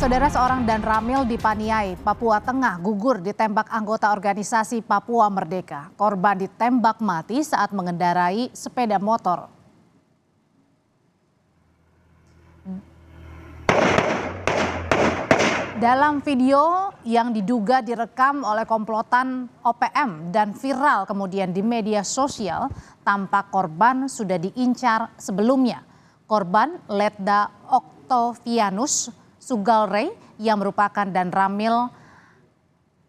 Saudara, seorang dan Ramil di Paniai, Papua Tengah gugur ditembak anggota organisasi Papua Merdeka. Korban ditembak mati saat mengendarai sepeda motor. Dalam video yang diduga direkam oleh komplotan OPM dan viral kemudian di media sosial, tampak korban sudah diincar sebelumnya. Korban Letda Octavianus Sugalrey yang merupakan dan Ramil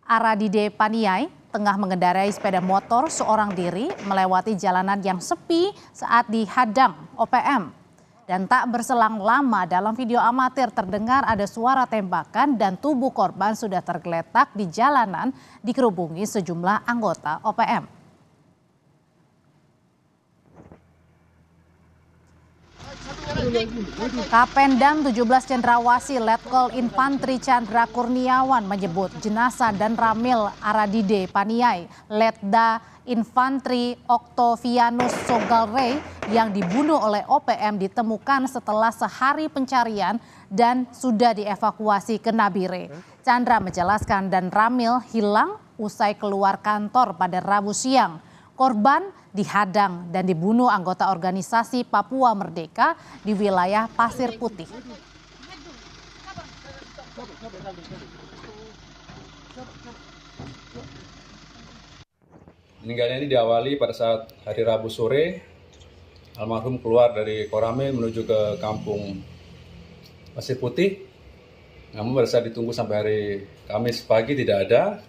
Aradide Paniai tengah mengendarai sepeda motor seorang diri melewati jalanan yang sepi saat dihadang OPM. Dan tak berselang lama dalam video amatir terdengar ada suara tembakan dan tubuh korban sudah tergeletak di jalanan dikerubungi sejumlah anggota OPM. Kapendam 17 Cendrawasih Letkol Infantri Chandra Kurniawan menyebut jenazah dan Ramil Aradide Paniai Letda Infantri Octavianus Sugalrey yang dibunuh oleh OPM ditemukan setelah sehari pencarian dan sudah dievakuasi ke Nabire. Chandra menjelaskan dan Ramil hilang usai keluar kantor pada Rabu siang. Korban dihadang dan dibunuh anggota organisasi Papua Merdeka di wilayah Pasir Putih. Meninggalnya ini diawali pada saat hari Rabu sore, almarhum keluar dari Koramil menuju ke kampung Pasir Putih. Namun pada saat ditunggu sampai hari Kamis pagi tidak ada.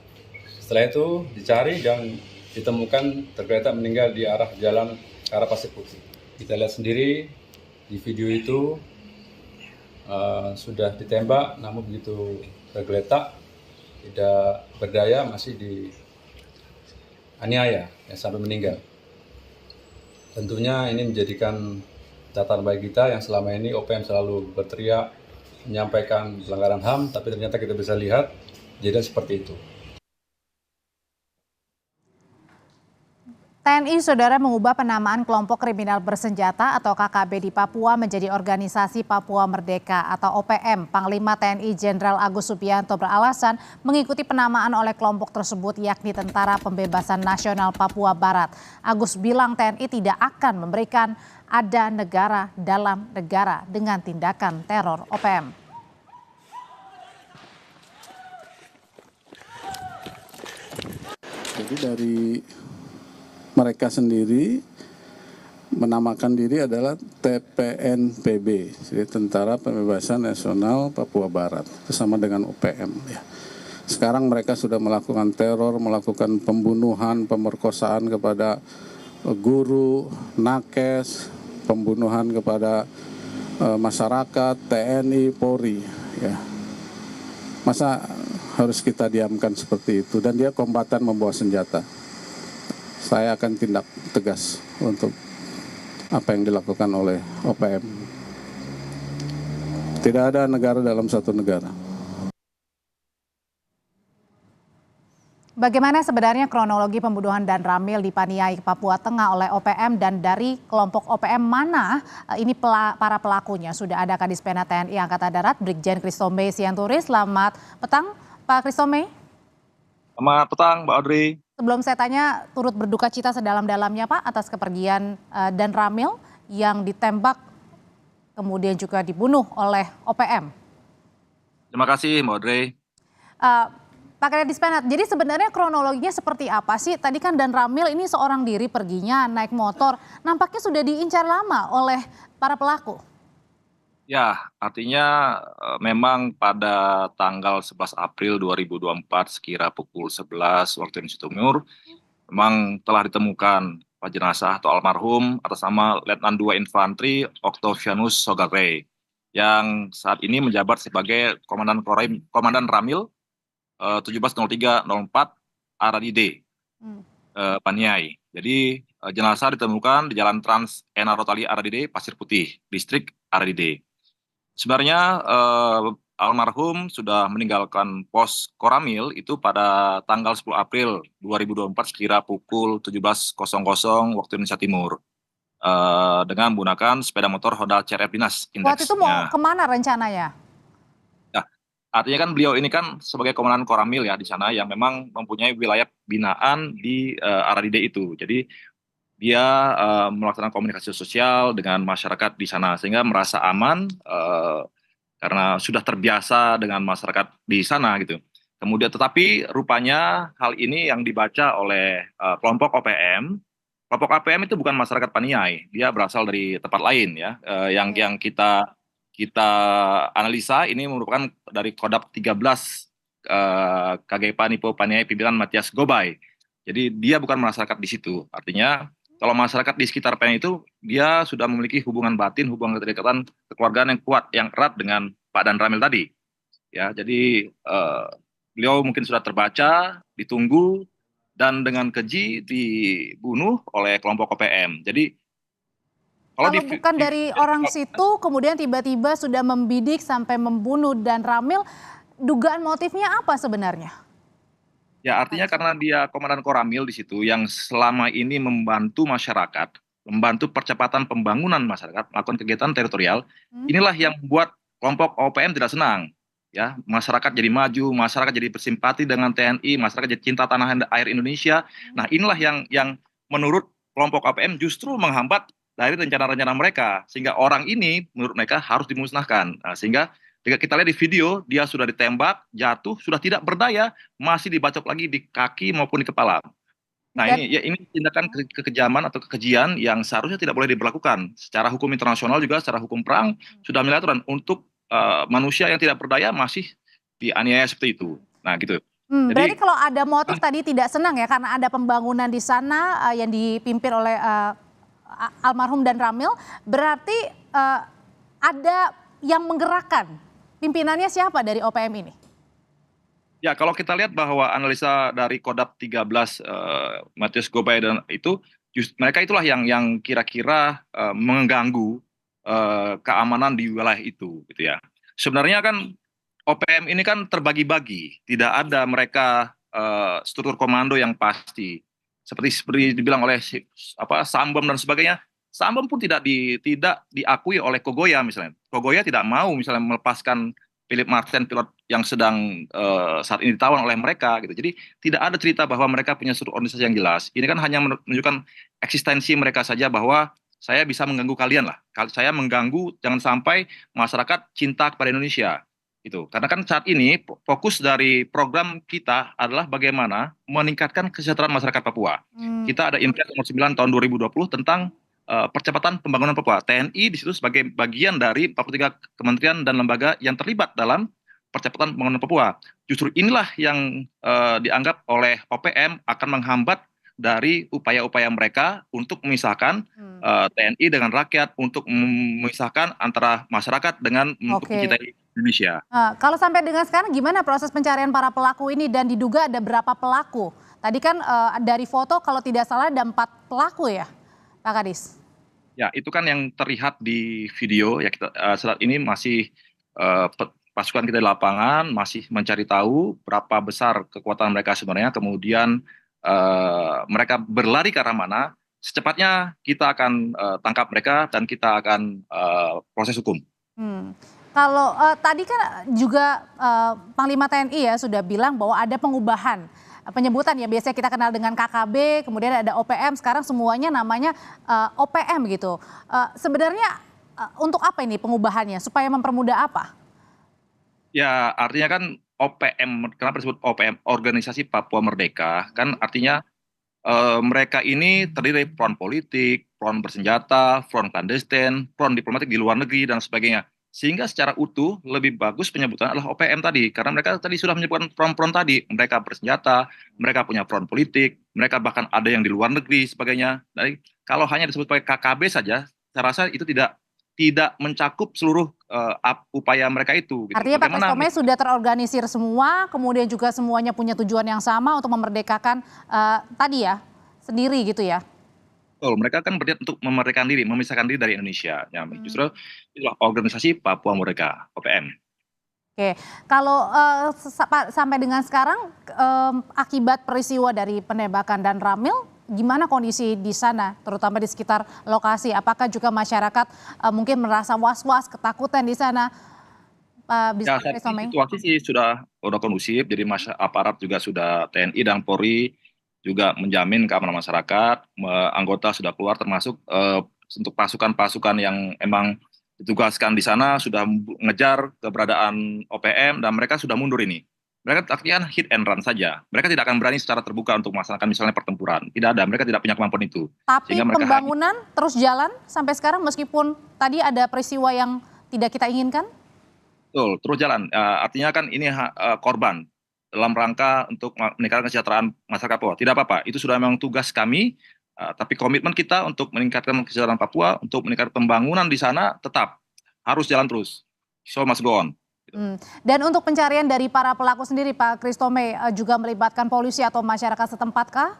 Setelah itu dicari dan ditemukan tergeletak meninggal di arah jalan ke arah Pasir Putih. Kita lihat sendiri di video itu sudah ditembak, namun begitu tergeletak tidak berdaya, masih dianiaya sampai meninggal. Tentunya ini menjadikan catatan bagi kita yang selama ini OPM selalu berteriak menyampaikan pelanggaran HAM, tapi ternyata kita bisa lihat kejadian seperti itu. TNI Saudara mengubah penamaan kelompok kriminal bersenjata atau KKB di Papua menjadi Organisasi Papua Merdeka atau OPM. Panglima TNI Jenderal Agus Subianto beralasan mengikuti penamaan oleh kelompok tersebut yakni Tentara Pembebasan Nasional Papua Barat. Agus bilang TNI tidak akan memberikan ada negara dalam negara dengan tindakan teror OPM. Jadi dari mereka sendiri menamakan diri adalah TPNPB, jadi Tentara Pembebasan Nasional Papua Barat, bersama dengan OPM. Ya. Sekarang mereka sudah melakukan teror, melakukan pembunuhan, pemerkosaan kepada guru, nakes, pembunuhan kepada masyarakat, TNI, Polri. Ya. Masa harus kita diamkan seperti itu? Dan dia kombatan membawa senjata. Saya akan tindak tegas untuk apa yang dilakukan oleh OPM. Tidak ada negara dalam satu negara. Bagaimana sebenarnya kronologi pembunuhan dan Ramil di Paniai, Papua Tengah oleh OPM dan dari kelompok OPM mana ini para pelakunya? Sudah ada Kadis Penat TNI Angkatan Darat Brigjen Christombe Sianturi. Selamat petang Pak Christombe. Selamat petang Mbak Audrey. Sebelum saya tanya, turut berduka cita sedalam-dalamnya Pak atas kepergian dan Ramil yang ditembak kemudian juga dibunuh oleh OPM. Terima kasih Mbak Audrey. Pak Kadis Penat, jadi sebenarnya kronologinya seperti apa sih? Tadi kan dan Ramil ini seorang diri perginya naik motor, nampaknya sudah diincar lama oleh para pelaku. Ya, artinya memang pada tanggal 11 April 2024 sekira pukul 11 waktu Indonesia Timur, memang telah ditemukan jenazah atau almarhum atas nama Letnan 2 Infantri Octavianus Sugalrey yang saat ini menjabat sebagai Komandan Ramil 170304 Aradide Paniai. Jadi jenazah ditemukan di Jalan Trans Ena Rotali Aradide, Pasir Putih, Distrik Aradide. Sebenarnya almarhum sudah meninggalkan pos Koramil itu pada tanggal 10 April 2024 sekira pukul 17.00 waktu Indonesia Timur dengan menggunakan sepeda motor Honda CR-V Dinas. Waktu itu mau kemana rencananya? Nah, artinya kan beliau ini kan sebagai komandan Koramil ya di sana yang memang mempunyai wilayah binaan di Aradide itu. Jadi dia melaksanakan komunikasi sosial dengan masyarakat di sana sehingga merasa aman karena sudah terbiasa dengan masyarakat di sana gitu. Kemudian tetapi rupanya hal ini yang dibaca oleh kelompok OPM. Kelompok OPM itu bukan masyarakat Paniai, dia berasal dari tempat lain ya. Yang kita analisa ini merupakan dari Kodap 13 KGP Nipo Paniai pimpinan Matias Gobay. Jadi dia bukan masyarakat di situ. Artinya kalau masyarakat di sekitar Paniai itu dia sudah memiliki hubungan batin, hubungan keterikatan kekeluargaan yang kuat, yang erat dengan Pak Dan Ramil tadi. Ya, jadi beliau mungkin sudah terbaca, ditunggu, dan dengan keji dibunuh oleh kelompok OPM. Jadi kalau bukan dari orang situ, kemudian tiba-tiba sudah membidik sampai membunuh Dan Ramil, dugaan motifnya apa sebenarnya? Ya, artinya karena dia komandan Koramil di situ yang selama ini membantu masyarakat, membantu percepatan pembangunan masyarakat, melakukan kegiatan teritorial, inilah yang membuat kelompok OPM tidak senang. Ya, masyarakat jadi maju, masyarakat jadi bersimpati dengan TNI, masyarakat jadi cinta tanah air Indonesia. Nah, inilah yang menurut kelompok OPM justru menghambat dari rencana-rencana mereka, sehingga orang ini menurut mereka harus dimusnahkan. Nah, sehingga jika kita lihat di video, dia sudah ditembak, jatuh, sudah tidak berdaya, masih dibacok lagi di kaki maupun di kepala. Nah, ini tindakan kekejaman atau kekejian yang seharusnya tidak boleh diberlakukan. Secara hukum internasional juga, secara hukum perang sudah melalui aturan untuk manusia yang tidak berdaya masih dianiaya seperti itu. Nah, gitu. Berarti kalau ada motif tadi tidak senang ya karena ada pembangunan di sana yang dipimpin oleh almarhum Dan Ramil, berarti ada yang menggerakkan. Pimpinannya siapa dari OPM ini? Ya, kalau kita lihat bahwa analisa dari Kodap 13 Matias Gobay dan itu mereka itulah yang kira-kira mengganggu keamanan di wilayah itu gitu ya. Sebenarnya kan OPM ini kan terbagi-bagi, tidak ada mereka struktur komando yang pasti. Seperti dibilang oleh Sambam dan sebagainya. Sambam pun tidak diakui oleh Kogoya misalnya. Kogoya tidak mau misalnya melepaskan Philip Martin, pilot yang sedang saat ini ditawan oleh mereka gitu. Jadi tidak ada cerita bahwa mereka punya struktur organisasi yang jelas. Ini kan hanya menunjukkan eksistensi mereka saja bahwa saya bisa mengganggu kalian lah. Saya mengganggu, jangan sampai masyarakat cinta kepada Indonesia. Itu. Karena kan saat ini fokus dari program kita adalah bagaimana meningkatkan kesejahteraan masyarakat Papua. Kita ada Impres nomor 9 tahun 2020 tentang percepatan pembangunan Papua. TNI di situ sebagai bagian dari 43 kementerian dan lembaga yang terlibat dalam percepatan pembangunan Papua. Justru inilah yang dianggap oleh OPM akan menghambat dari upaya-upaya mereka untuk memisahkan TNI dengan rakyat, untuk memisahkan antara masyarakat dengan untuk mencintai Indonesia. Kalau sampai dengan sekarang gimana proses pencarian para pelaku ini dan diduga ada berapa pelaku? Tadi kan dari foto kalau tidak salah ada 4 pelaku ya, Pak Kadis? Ya, itu kan yang terlihat di video ya. Kita saat ini masih pasukan kita di lapangan masih mencari tahu berapa besar kekuatan mereka sebenarnya. Kemudian mereka berlari ke arah mana. Secepatnya kita akan tangkap mereka dan kita akan proses hukum. Kalau tadi kan juga Panglima TNI ya sudah bilang bahwa ada pengubahan penyebutan ya, biasanya kita kenal dengan KKB, kemudian ada OPM, sekarang semuanya namanya OPM gitu. Sebenarnya untuk apa ini pengubahannya? Supaya mempermudah apa? Ya, artinya kan OPM, kenapa disebut OPM, Organisasi Papua Merdeka, kan artinya mereka ini terdiri dari front politik, front bersenjata, front clandestine, front diplomatik di luar negeri, dan sebagainya. Sehingga secara utuh lebih bagus penyebutan adalah OPM tadi. Karena mereka tadi sudah menyebutkan front-front tadi. Mereka bersenjata, mereka punya front politik, mereka bahkan ada yang di luar negeri, sebagainya. Jadi kalau hanya disebut sebagai KKB saja, saya rasa itu tidak mencakup seluruh upaya mereka itu. Gitu. Artinya Pak Kristome sudah terorganisir semua, kemudian juga semuanya punya tujuan yang sama untuk memerdekakan tadi ya, sendiri gitu ya? Betul, mereka kan berniat untuk memerdekakan diri, memisahkan diri dari Indonesia. Ya, justru itulah organisasi Papua Merdeka, OPM. Oke, kalau sampai dengan sekarang akibat peristiwa dari penembakan Dan Ramil, gimana kondisi di sana, terutama di sekitar lokasi? Apakah juga masyarakat mungkin merasa was-was, ketakutan di sana? Pak Ya, saat ini Bismillah. situasi sih sudah kondusif, jadi aparat juga sudah TNI dan Polri juga menjamin keamanan masyarakat, anggota sudah keluar termasuk untuk pasukan-pasukan yang emang ditugaskan di sana sudah mengejar keberadaan OPM dan mereka sudah mundur ini. Mereka artinya kan hit and run saja. Mereka tidak akan berani secara terbuka untuk melaksanakan misalnya pertempuran. Tidak ada, mereka tidak punya kemampuan itu. Tapi Sehingga mereka hanya pembangunan terus jalan sampai sekarang meskipun tadi ada peristiwa yang tidak kita inginkan? betul, terus jalan. Artinya kan ini korban dalam rangka untuk meningkatkan kesejahteraan masyarakat Papua. Tidak apa-apa, itu sudah memang tugas kami, tapi komitmen kita untuk meningkatkan kesejahteraan Papua, untuk meningkatkan pembangunan di sana tetap harus jalan terus. So must go on. Dan untuk pencarian dari para pelaku sendiri, Pak Kristome, juga melibatkan polisi atau masyarakat setempat kah?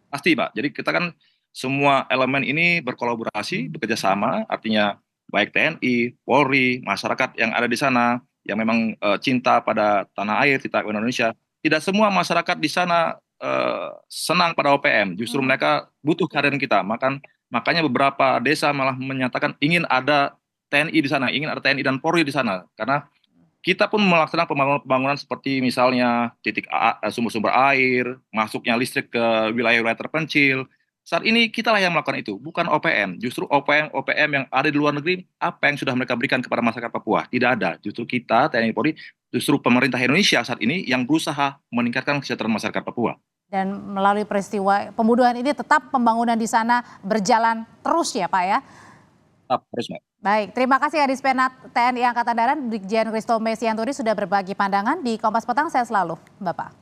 Pasti, Pak. Jadi kita kan semua elemen ini berkolaborasi, bekerja sama, artinya baik TNI, Polri, masyarakat yang ada di sana, yang memang cinta pada tanah air, cinta pada Indonesia. Tidak semua masyarakat di sana senang pada OPM, justru mereka butuh kehadiran kita. Makanya beberapa desa malah menyatakan ingin ada TNI di sana, ingin ada TNI dan Polri di sana, karena kita pun melaksanakan pembangunan seperti misalnya sumber-sumber air, masuknya listrik ke wilayah-wilayah terpencil. Saat ini kita lah yang melakukan itu, bukan OPM. Justru OPM yang ada di luar negeri, apa yang sudah mereka berikan kepada masyarakat Papua? Tidak ada. Justru kita, TNI Polri, justru pemerintah Indonesia saat ini yang berusaha meningkatkan kesejahteraan masyarakat Papua. Dan melalui peristiwa pembunuhan ini tetap pembangunan di sana berjalan terus ya Pak ya? Tetap terus, Mbak. Baik, terima kasih Kadis Penat TNI Angkatan Darat Brigjen Kristome Sianturi sudah berbagi pandangan di Kompas Petang. Saya selalu, Bapak.